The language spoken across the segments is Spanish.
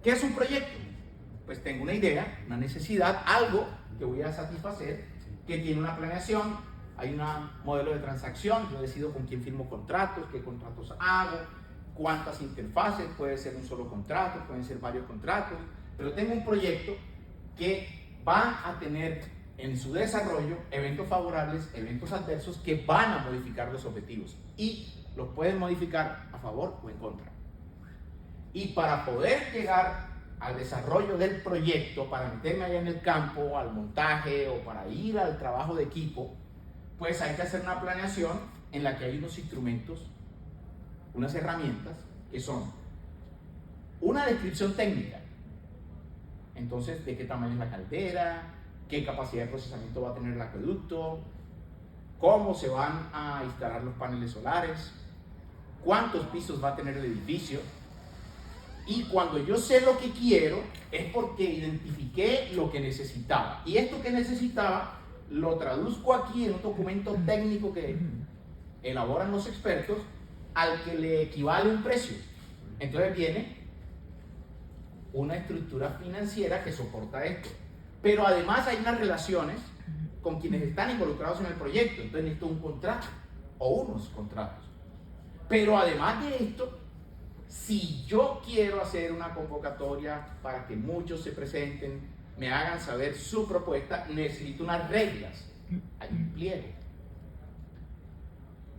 ¿Qué es un proyecto? Pues tengo una idea, una necesidad, algo que voy a satisfacer, que tiene una planeación, hay un modelo de transacción, yo decido con quién firmo contratos, qué contratos hago, cuántas interfaces, puede ser un solo contrato, pueden ser varios contratos, pero tengo un proyecto que va a tener en su desarrollo eventos favorables, eventos adversos que van a modificar los objetivos y los pueden modificar a favor o en contra. Y para poder llegar al desarrollo del proyecto, para meterme allá en el campo, al montaje o para ir al trabajo de equipo, pues hay que hacer una planeación en la que hay unos instrumentos, unas herramientas que son una descripción técnica. Entonces, ¿de qué tamaño es la caldera? ¿Qué capacidad de procesamiento va a tener el acueducto? ¿Cómo se van a instalar los paneles solares? ¿Cuántos pisos va a tener el edificio? Y cuando yo sé lo que quiero, es porque identifiqué lo que necesitaba. Y esto que necesitaba, lo traduzco aquí en un documento técnico que elaboran los expertos, al que le equivale un precio. Entonces viene una estructura financiera que soporta esto. Pero además hay unas relaciones con quienes están involucrados en el proyecto. Entonces necesito un contrato o unos contratos. Pero además de esto, si yo quiero hacer una convocatoria para que muchos se presenten, me hagan saber su propuesta, necesito unas reglas. Hay un pliego,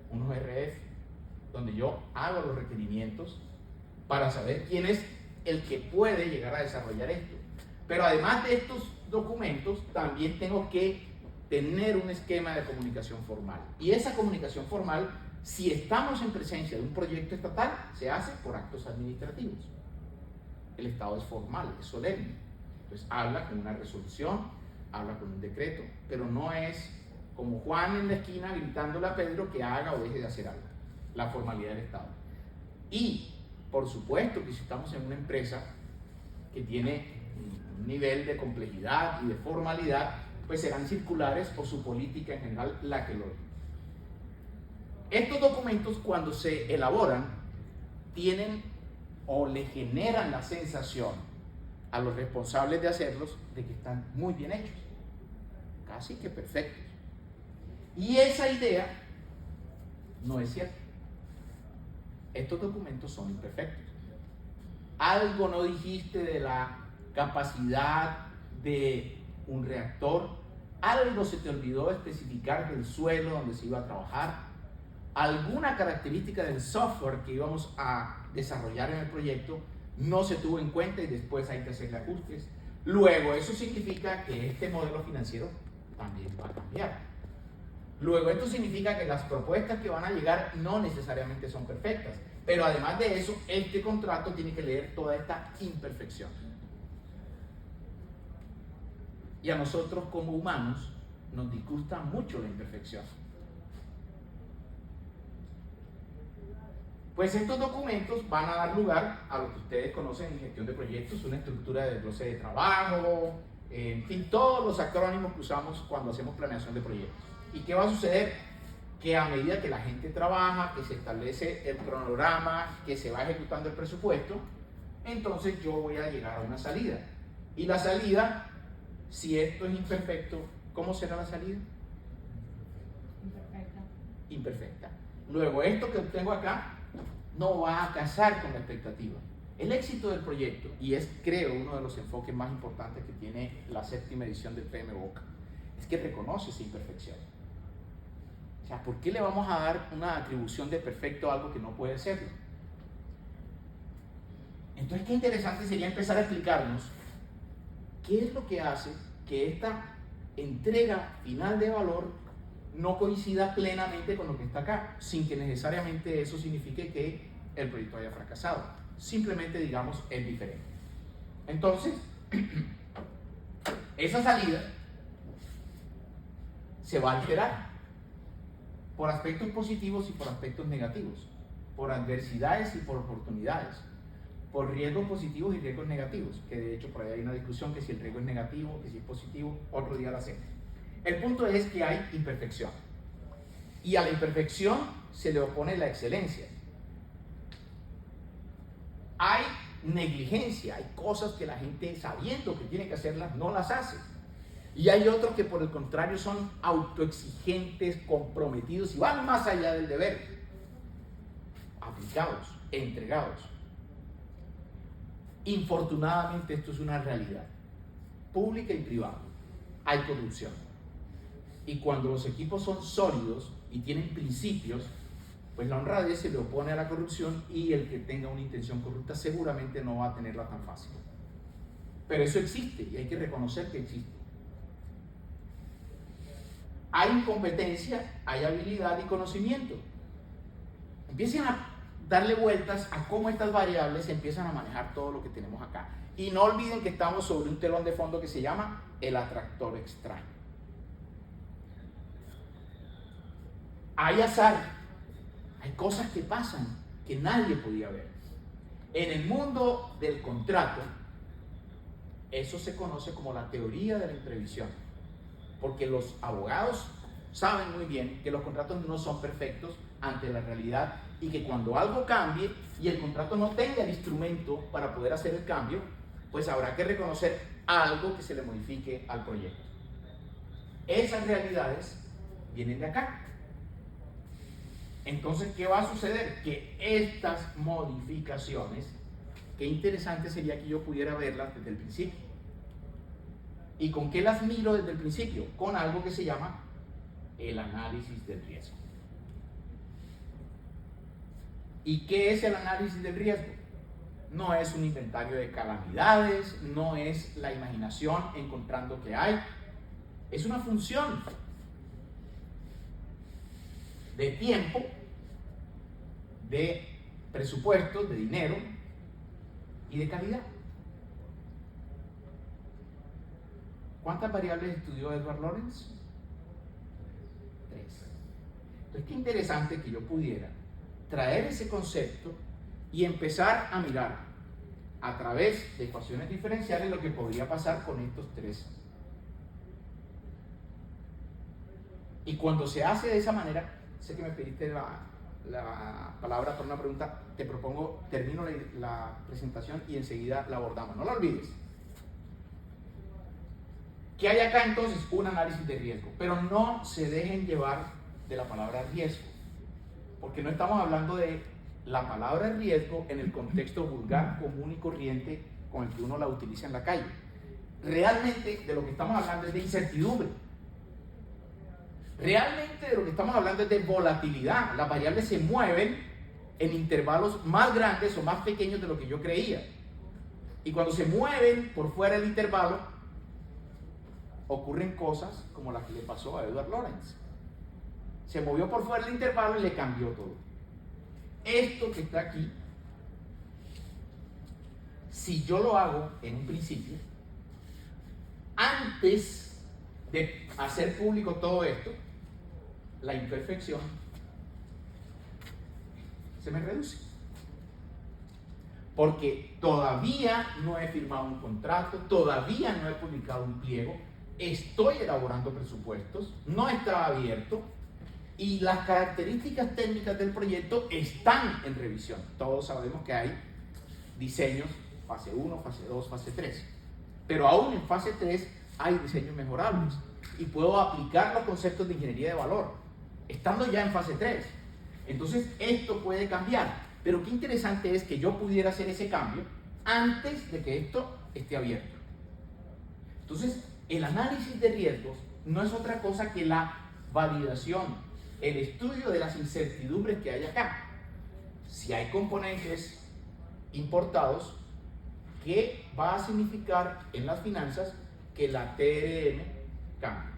unos RF, donde yo hago los requerimientos para saber quién es el que puede llegar a desarrollar esto. Pero además de estos documentos, también tengo que tener un esquema de comunicación formal. Y esa comunicación formal, si estamos en presencia de un proyecto estatal, se hace por actos administrativos. El Estado es formal, es solemne. Entonces habla con una resolución, habla con un decreto, pero no es como Juan en la esquina gritándole a Pedro que haga o deje de hacer algo. La formalidad del Estado. Y, por supuesto, que si estamos en una empresa que tiene un nivel de complejidad y de formalidad, pues serán circulares o su política en general la que lo es. Estos documentos, cuando se elaboran, tienen o le generan la sensación a los responsables de hacerlos de que están muy bien hechos, casi que perfectos. Y esa idea no es cierta. Estos documentos son imperfectos. Algo no dijiste de la capacidad de un reactor, algo se te olvidó especificar del suelo donde se iba a trabajar, alguna característica del software que íbamos a desarrollar en el proyecto no se tuvo en cuenta y después hay que hacerle ajustes. Luego, eso significa que este modelo financiero también va a cambiar. Luego, esto significa que las propuestas que van a llegar no necesariamente son perfectas, pero además de eso, este contrato tiene que leer toda esta imperfección. Y a nosotros como humanos nos disgusta mucho la imperfección. Pues estos documentos van a dar lugar a lo que ustedes conocen en gestión de proyectos, una estructura de desglose de trabajo, en fin, todos los acrónimos que usamos cuando hacemos planeación de proyectos. ¿Y qué va a suceder? Que a medida que la gente trabaja, que se establece el cronograma, que se va ejecutando el presupuesto, entonces yo voy a llegar a una salida. Y la salida, si esto es imperfecto, ¿cómo será la salida? Imperfecta. Imperfecta. Luego, esto que tengo acá no va a casar con la expectativa. El éxito del proyecto, y es, creo, uno de los enfoques más importantes que tiene la 7ª edición del PMBOK, es que reconoce esa imperfección. O sea, ¿por qué le vamos a dar una atribución de perfecto a algo que no puede serlo? Entonces, qué interesante sería empezar a explicarnos qué es lo que hace que esta entrega final de valor no coincida plenamente con lo que está acá, sin que necesariamente eso signifique que el proyecto haya fracasado. Simplemente, digamos, es diferente. Entonces, esa salida se va a alterar por aspectos positivos y por aspectos negativos, por adversidades y por oportunidades, por riesgos positivos y riesgos negativos, que de hecho por ahí hay una discusión que si el riesgo es negativo, que si es positivo, otro día la hacemos. El punto es que hay imperfección, y a la imperfección se le opone la excelencia. Hay negligencia, hay cosas que la gente sabiendo que tiene que hacerlas no las hace. Y hay otros que por el contrario son autoexigentes, comprometidos y van más allá del deber, aplicados, entregados. Infortunadamente esto es una realidad, pública y privada. Hay corrupción. Y cuando los equipos son sólidos y tienen principios, pues la honradez se le opone a la corrupción y el que tenga una intención corrupta seguramente no va a tenerla tan fácil. Pero eso existe y hay que reconocer que existe. Hay incompetencia, hay habilidad y conocimiento. Empiecen a darle vueltas a cómo estas variables empiezan a manejar todo lo que tenemos acá. Y no olviden que estamos sobre un telón de fondo que se llama el atractor extraño. Hay azar, hay cosas que pasan que nadie podía ver. En el mundo del contrato, eso se conoce como la teoría de la imprevisión, porque los abogados saben muy bien que los contratos no son perfectos ante la realidad y que cuando algo cambie y el contrato no tenga el instrumento para poder hacer el cambio, pues habrá que reconocer algo que se le modifique al proyecto. Esas realidades vienen de acá. Entonces, ¿qué va a suceder? Que estas modificaciones, qué interesante sería que yo pudiera verlas desde el principio. ¿Y con qué las miro desde el principio? Con algo que se llama el análisis del riesgo. ¿Y qué es el análisis del riesgo? No es un inventario de calamidades, no es la imaginación encontrando qué hay, es una función de tiempo, de presupuesto, de dinero y de calidad. ¿Cuántas variables estudió Edward Lorenz? 3. Entonces, qué interesante que yo pudiera traer ese concepto y empezar a mirar a través de ecuaciones diferenciales lo que podría pasar con estos 3. Y cuando se hace de esa manera, sé que me pediste la palabra para una pregunta, te propongo, termino la presentación y enseguida la abordamos, no la olvides. ¿Qué hay acá entonces? Un análisis de riesgo, pero no se dejen llevar de la palabra riesgo, porque no estamos hablando de la palabra riesgo en el contexto vulgar, común y corriente con el que uno la utiliza en la calle. Realmente de lo que estamos hablando es de incertidumbre. Realmente de lo que estamos hablando es de volatilidad. Las variables se mueven en intervalos más grandes o más pequeños de lo que yo creía. Y cuando se mueven por fuera del intervalo, ocurren cosas como las que le pasó a Edward Lorenz. Se movió por fuera del intervalo y le cambió todo. Esto que está aquí, si yo lo hago en un principio, antes de hacer público todo esto, la imperfección se me reduce. Porque todavía no he firmado un contrato, todavía no he publicado un pliego, estoy elaborando presupuestos, no está abierto y las características técnicas del proyecto están en revisión. Todos sabemos que hay diseños fase 1, fase 2, fase 3. Pero aún en fase 3 hay diseños mejorables y puedo aplicar los conceptos de ingeniería de valor, estando ya en fase 3. Entonces esto puede cambiar, pero qué interesante es que yo pudiera hacer ese cambio antes de que esto esté abierto. Entonces el análisis de riesgos no es otra cosa que la validación, el estudio de las incertidumbres que hay acá. Si hay componentes importados, ¿qué va a significar en las finanzas que la TRM cambie?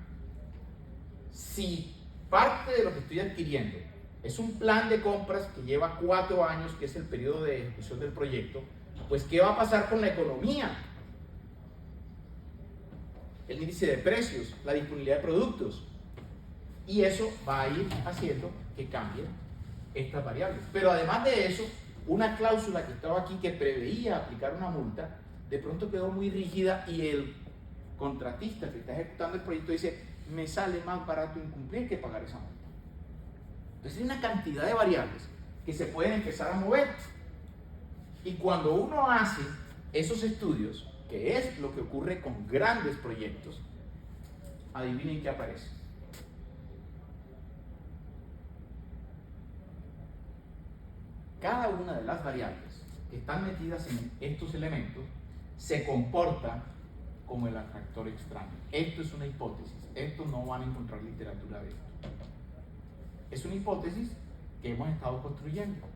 Si parte de lo que estoy adquiriendo es un plan de compras que lleva 4 años, que es el periodo de ejecución del proyecto, pues ¿qué va a pasar con la economía? El índice de precios, la disponibilidad de productos. Y eso va a ir haciendo que cambien estas variables. Pero además de eso, una cláusula que estaba aquí que preveía aplicar una multa, de pronto quedó muy rígida y el contratista que está ejecutando el proyecto dice, me sale más barato incumplir que pagar esa multa. Entonces hay una cantidad de variables que se pueden empezar a mover Y cuando uno hace esos estudios, que es lo que ocurre con grandes proyectos, adivinen qué aparece. Cada una de las variables que están metidas en estos elementos se comporta como el atractor extraño. Esto es una hipótesis, esto no van a encontrar literatura de esto. Es una hipótesis que hemos estado construyendo.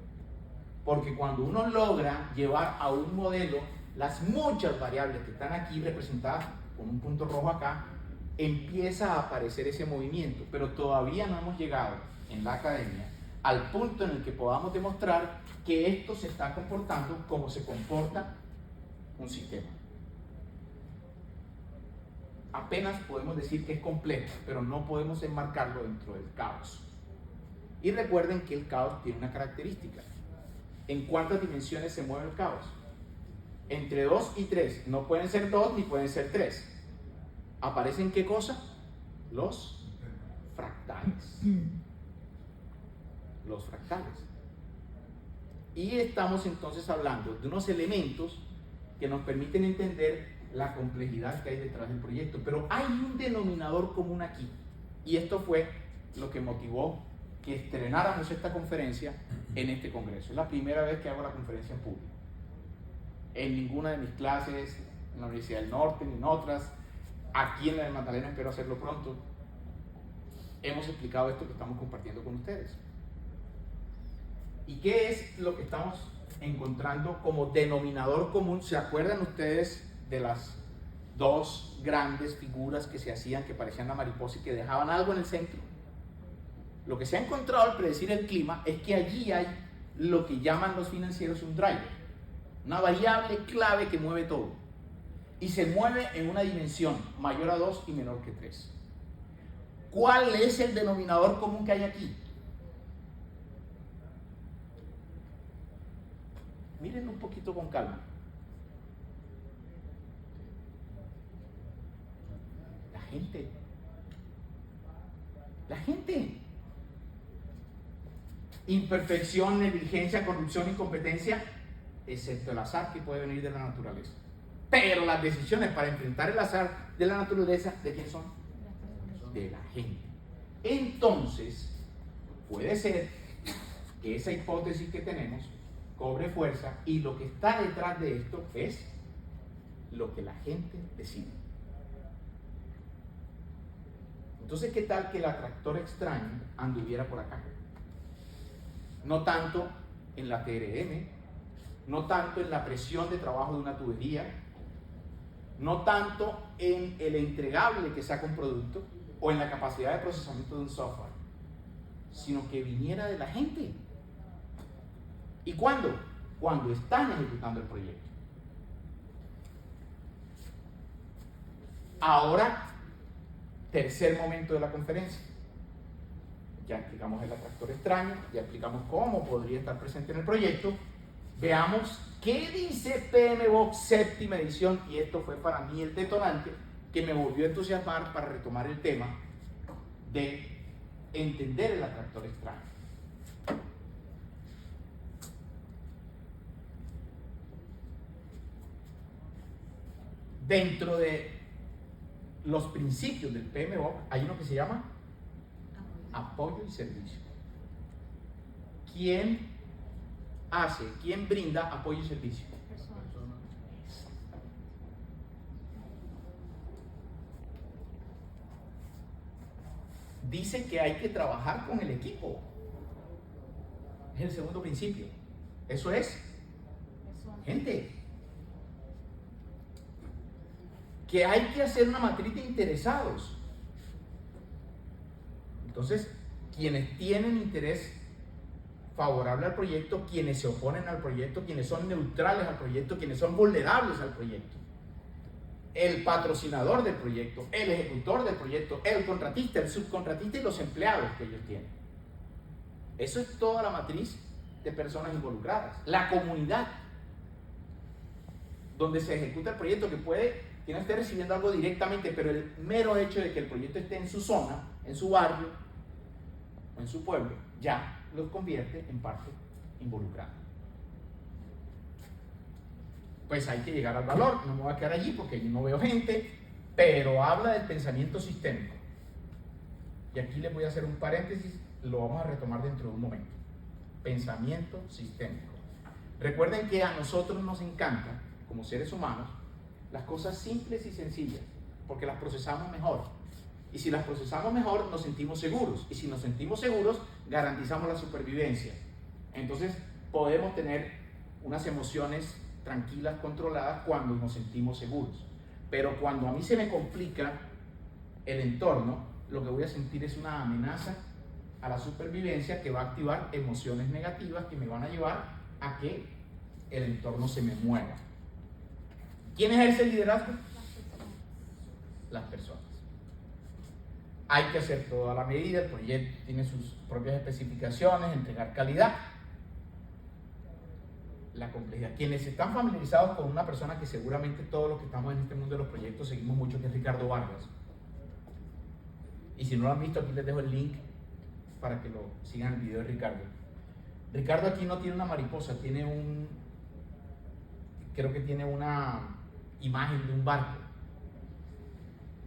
Porque cuando uno logra llevar a un modelo las muchas variables que están aquí representadas con un punto rojo acá, empieza a aparecer ese movimiento, pero todavía no hemos llegado en la academia al punto en el que podamos demostrar que esto se está comportando como se comporta un sistema. Apenas podemos decir que es complejo, pero no podemos enmarcarlo dentro del caos. Y recuerden que el caos tiene una característica. ¿En cuántas dimensiones se mueve el caos? Entre 2 y 3. No pueden ser 2 ni pueden ser 3. ¿Aparecen qué cosa? Los fractales. Los fractales. Y estamos entonces hablando de unos elementos que nos permiten entender la complejidad que hay detrás del proyecto. Pero hay un denominador común aquí. Y esto fue lo que motivó que estrenáramos esta conferencia en este congreso. Es la primera vez que hago la conferencia en público. En ninguna de mis clases, en la Universidad del Norte, ni en otras, aquí en la de Magdalena espero hacerlo pronto, hemos explicado esto que estamos compartiendo con ustedes. ¿Y qué es lo que estamos encontrando como denominador común? ¿Se acuerdan ustedes de las dos grandes figuras que se hacían, que parecían la mariposa y que dejaban algo en el centro? Lo que se ha encontrado al predecir el clima es que allí hay lo que llaman los financieros un driver, una variable clave que mueve todo y se mueve en una dimensión mayor a 2 y menor que 3. ¿Cuál es el denominador común que hay aquí? Miren un poquito con calma. La gente. La gente. Imperfección, negligencia, corrupción, incompetencia, excepto el azar que puede venir de la naturaleza. Pero las decisiones para enfrentar el azar de la naturaleza, ¿de quién son? De la gente. Entonces, puede ser que esa hipótesis que tenemos cobre fuerza y lo que está detrás de esto es lo que la gente decide. Entonces, ¿qué tal que el atractor extraño anduviera por acá? No tanto en la TRM, no tanto en la presión de trabajo de una tubería, no tanto en el entregable que saca un producto o en la capacidad de procesamiento de un software, sino que viniera de la gente. ¿Y cuándo? Cuando están ejecutando el proyecto. Ahora, tercer momento de la conferencia. Ya explicamos el atractor extraño, ya explicamos cómo podría estar presente en el proyecto. Veamos qué dice PMBOK séptima edición, y esto fue para mí el detonante que me volvió a entusiasmar para retomar el tema de entender el atractor extraño. Dentro de los principios del PMBOK hay uno que se llama apoyo y servicio. ¿Quién brinda apoyo y servicio? Dice que hay que trabajar con el equipo. Es el segundo principio. Eso es gente. Que hay que hacer una matriz de interesados. Entonces, quienes tienen interés favorable al proyecto, quienes se oponen al proyecto, quienes son neutrales al proyecto, quienes son vulnerables al proyecto, el patrocinador del proyecto, el ejecutor del proyecto, el contratista, el subcontratista y los empleados que ellos tienen. Eso es toda la matriz de personas involucradas. La comunidad donde se ejecuta el proyecto, que no esté recibiendo algo directamente, pero el mero hecho de que el proyecto esté en su zona, en su barrio o en su pueblo, ya los convierte en parte involucrada. pues hay que llegar al valor. No me voy a quedar allí porque allí no veo gente, pero habla del pensamiento sistémico. Y aquí les voy a hacer un paréntesis, lo vamos a retomar dentro de un momento. Pensamiento sistémico. Recuerden que a nosotros nos encanta, como seres humanos, las cosas simples y sencillas, porque las procesamos mejor. Y si las procesamos mejor, nos sentimos seguros. Y si nos sentimos seguros, garantizamos la supervivencia. Entonces, podemos tener unas emociones tranquilas, controladas, cuando nos sentimos seguros. Pero cuando a mí se me complica el entorno, lo que voy a sentir es una amenaza a la supervivencia que va a activar emociones negativas que me van a llevar a que el entorno se me mueva. ¿Quién ejerce el liderazgo? Las personas. Hay que hacer todo a la medida, el proyecto tiene sus propias especificaciones, entregar calidad. La complejidad. Quienes están familiarizados con una persona que seguramente todos los que estamos en este mundo de los proyectos seguimos mucho, que es Ricardo Vargas. Y si no lo han visto, aquí les dejo el link para que lo sigan el video de Ricardo. Ricardo aquí no tiene una mariposa, tiene creo que tiene una imagen de un barco.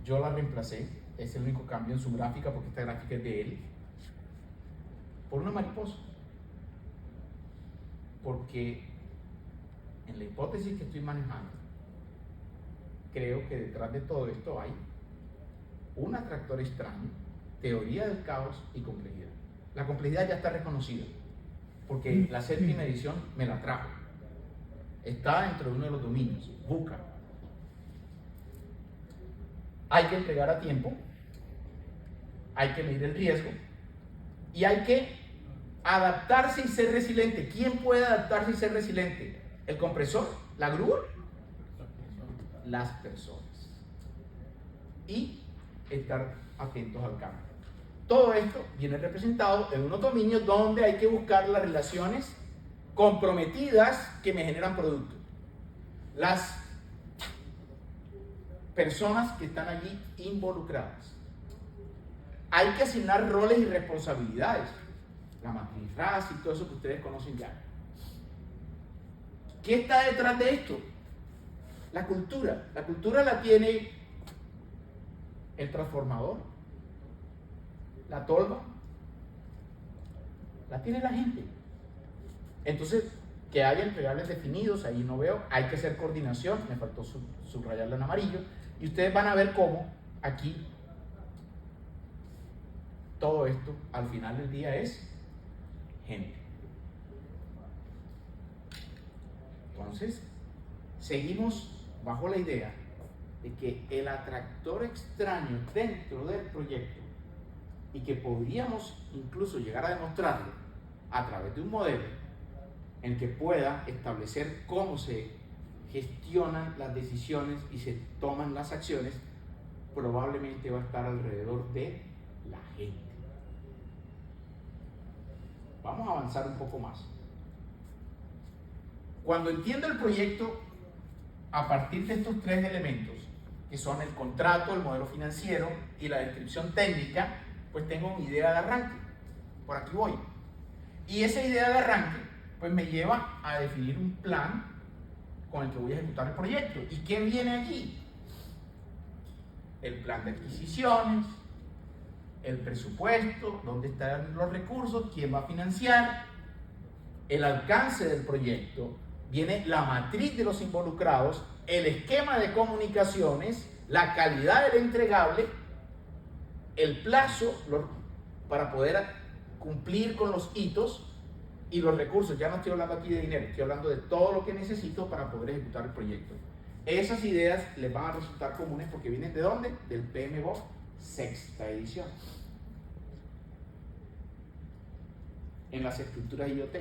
Yo la reemplacé. Es el único cambio en su gráfica, porque esta gráfica es de él, por una mariposa. Porque en la hipótesis que estoy manejando, creo que detrás de todo esto hay un atractor extraño, teoría del caos y complejidad. La complejidad ya está reconocida, porque la séptima edición me la trajo. Está dentro de uno de los dominios, VUCA. Hay que entregar a tiempo, hay que medir el riesgo y hay que adaptarse y ser resiliente. ¿Quién puede adaptarse y ser resiliente? ¿El compresor? ¿La grúa? Las personas. Y estar atentos al cambio. Todo esto viene representado en unos dominios donde hay que buscar las relaciones comprometidas que me generan producto. Las personas que están allí involucradas. Hay que asignar roles y responsabilidades. La matriz RAS y todo eso que ustedes conocen ya. ¿Qué está detrás de esto? La cultura. La cultura la tiene el transformador, la tolva, la tiene la gente. Entonces, que haya entregables definidos, ahí no veo. Hay que hacer coordinación, me faltó subrayarlo en amarillo. Y ustedes van a ver cómo aquí todo esto al final del día es gente. Entonces, seguimos bajo la idea de que el atractor extraño dentro del proyecto, y que podríamos incluso llegar a demostrarlo a través de un modelo en el que pueda establecer cómo se gestionan las decisiones y se toman las acciones, probablemente va a estar alrededor de la gente. Vamos a avanzar un poco más. Cuando entiendo el proyecto a partir de estos tres elementos, que son el contrato, el modelo financiero y la descripción técnica, pues tengo mi idea de arranque. Por aquí voy. Y esa idea de arranque pues me lleva a definir un plan con el que voy a ejecutar el proyecto. ¿Y qué viene allí? El plan de adquisiciones, el presupuesto, dónde están los recursos, quién va a financiar, el alcance del proyecto, viene la matriz de los involucrados, el esquema de comunicaciones, la calidad del entregable, el plazo para poder cumplir con los hitos y los recursos. Ya no estoy hablando aquí de dinero, estoy hablando de todo lo que necesito para poder ejecutar el proyecto. Esas ideas les van a resultar comunes porque vienen ¿de dónde? Del PMBOK sexta edición. En las estructuras IoT.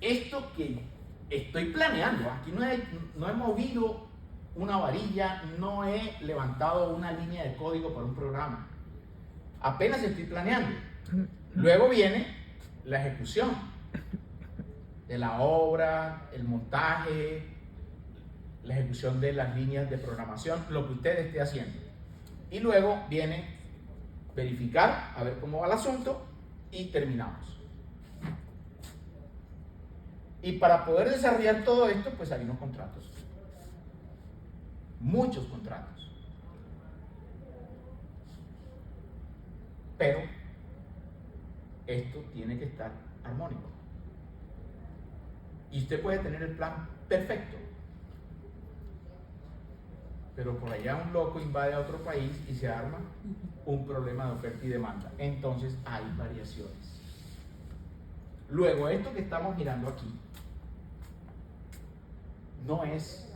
Esto que estoy planeando, aquí no he movido una varilla, no he levantado una línea de código para un programa. Apenas estoy planeando. Luego viene la ejecución de la obra, el montaje, la ejecución de las líneas de programación, lo que usted esté haciendo. Y luego viene verificar, a ver cómo va el asunto y terminamos. Y para poder desarrollar todo esto, pues hay unos contratos. Muchos contratos. Pero esto tiene que estar armónico. Y usted puede tener el plan perfecto, pero por allá un loco invade a otro país y se arma un problema de oferta y demanda. Entonces hay variaciones. Luego, esto que estamos mirando aquí no es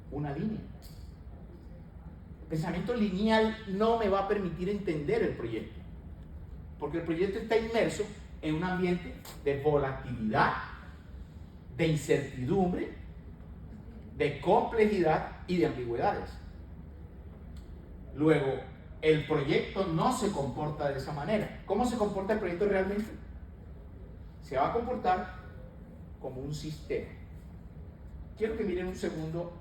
una línea. El pensamiento lineal no me va a permitir entender el proyecto, porque el proyecto está inmerso en un ambiente de volatilidad, de incertidumbre, de complejidad y de ambigüedades. Luego, el proyecto no se comporta de esa manera. ¿Cómo se comporta el proyecto realmente? Se va a comportar como un sistema. Quiero que miren un segundo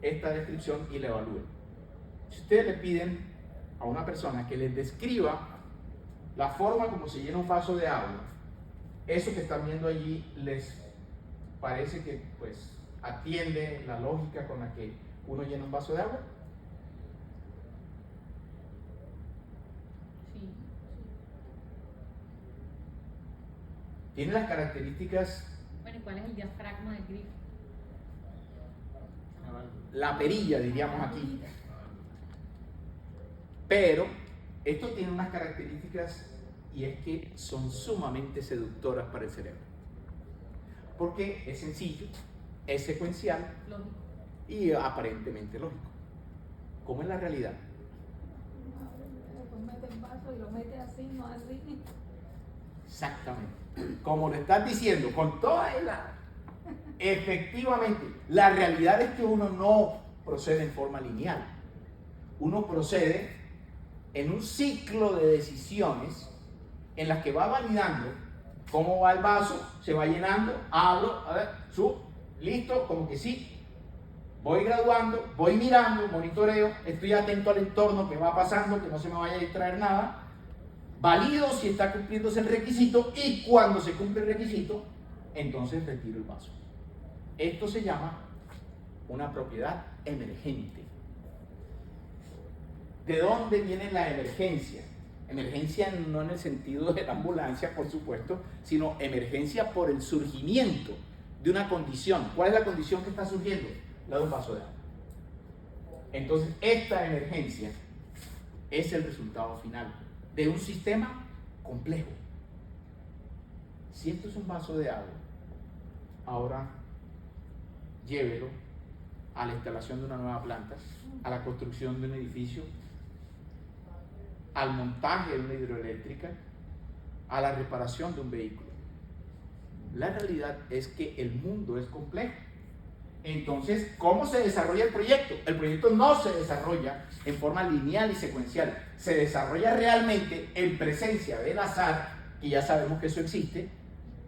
esta descripción y la evalúen. Si ustedes le piden a una persona que les describa la forma como se llena un vaso de agua, eso que están viendo allí les parece que pues atiende la lógica con la que uno llena un vaso de agua. Sí. Tiene las características. Bueno, ¿y cuál es el diafragma del grifo? La perilla, diríamos aquí. Pero esto tiene unas características, y es que son sumamente seductoras para el cerebro. Porque es sencillo, es secuencial, Lógico. y aparentemente lógico. ¿Cómo es la realidad? Después mete el vaso y lo mete así, no así. Exactamente. Como lo estás diciendo, con toda la... Efectivamente, la realidad es que uno no procede en forma lineal. Uno procede en un ciclo de decisiones en las que va validando cómo va el vaso, se va llenando, abro, a ver, listo, como que sí. Voy graduando, voy mirando, monitoreo, estoy atento al entorno, que va pasando, que no se me vaya a distraer nada. Valido si está cumpliéndose el requisito, y cuando se cumple el requisito, entonces retiro el vaso. Esto se llama una propiedad emergente. ¿De dónde viene la emergencia? Emergencia no en el sentido de la ambulancia, por supuesto, sino emergencia por el surgimiento de una condición. ¿Cuál es la condición que está surgiendo? La de un vaso de agua. Entonces, esta emergencia es el resultado final de un sistema complejo. Si esto es un vaso de agua, ahora llévelo a la instalación de una nueva planta, a la construcción de un edificio, al montaje de una hidroeléctrica, a la reparación de un vehículo. La realidad es que el mundo es complejo. Entonces, ¿cómo se desarrolla el proyecto? El proyecto no se desarrolla en forma lineal y secuencial. Se desarrolla realmente en presencia del azar, que ya sabemos que eso existe,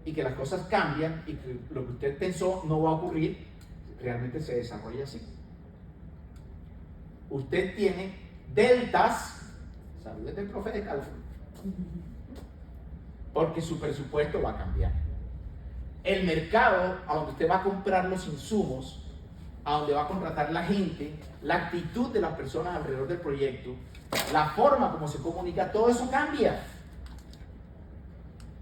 y que las cosas cambian, y que lo que usted pensó no va a ocurrir, realmente se desarrolla así. Usted tiene deltas, saludos del profe de cálculo, porque su presupuesto va a cambiar. El mercado a donde usted va a comprar los insumos, a donde va a contratar la gente, la actitud de las personas alrededor del proyecto, la forma como se comunica, todo eso cambia.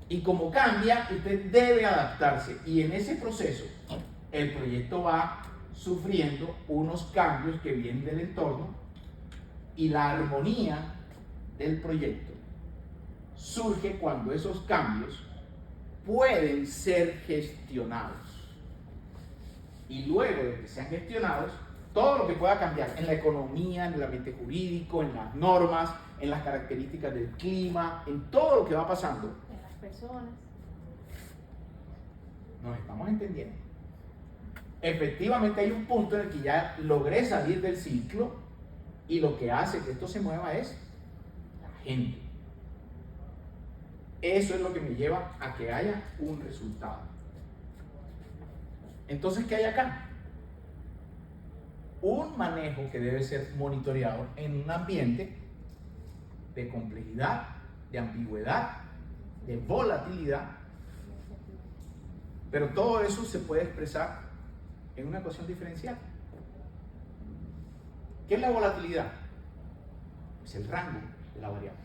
Y como cambia, usted debe adaptarse. Y en ese proceso, el proyecto va sufriendo unos cambios que vienen del entorno, y la armonía del proyecto surge cuando esos cambios pueden ser gestionados. Y luego de que sean gestionados, todo lo que pueda cambiar en la economía, en el ambiente jurídico, en las normas, en las características del clima, en todo lo que va pasando, En las personas. nos estamos entendiendo. Efectivamente hay un punto en el que ya logré salir del ciclo, y lo que hace que esto se mueva es la gente. Eso es lo que me lleva a que haya un resultado. Entonces, ¿qué hay acá? Un manejo que debe ser monitoreado en un ambiente de complejidad, de ambigüedad, de volatilidad, Pero todo eso se puede expresar en una ecuación diferencial. ¿Qué es la volatilidad? Es el rango de la variable.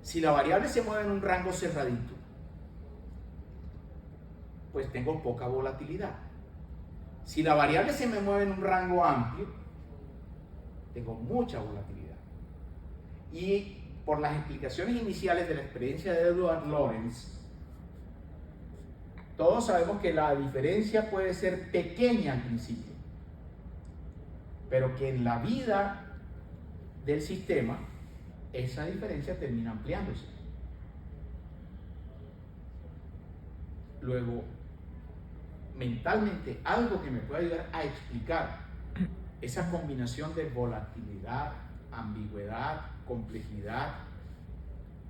Si la variable se mueve en un rango cerradito, pues tengo poca volatilidad. Si la variable se me mueve en un rango amplio, tengo mucha volatilidad. Y por las explicaciones iniciales de la experiencia de Edward Lorenz, todos sabemos que la diferencia puede ser pequeña al principio, pero que en la vida del sistema esa diferencia termina ampliándose. Luego, mentalmente, algo que me puede ayudar a explicar esa combinación de volatilidad, ambigüedad, complejidad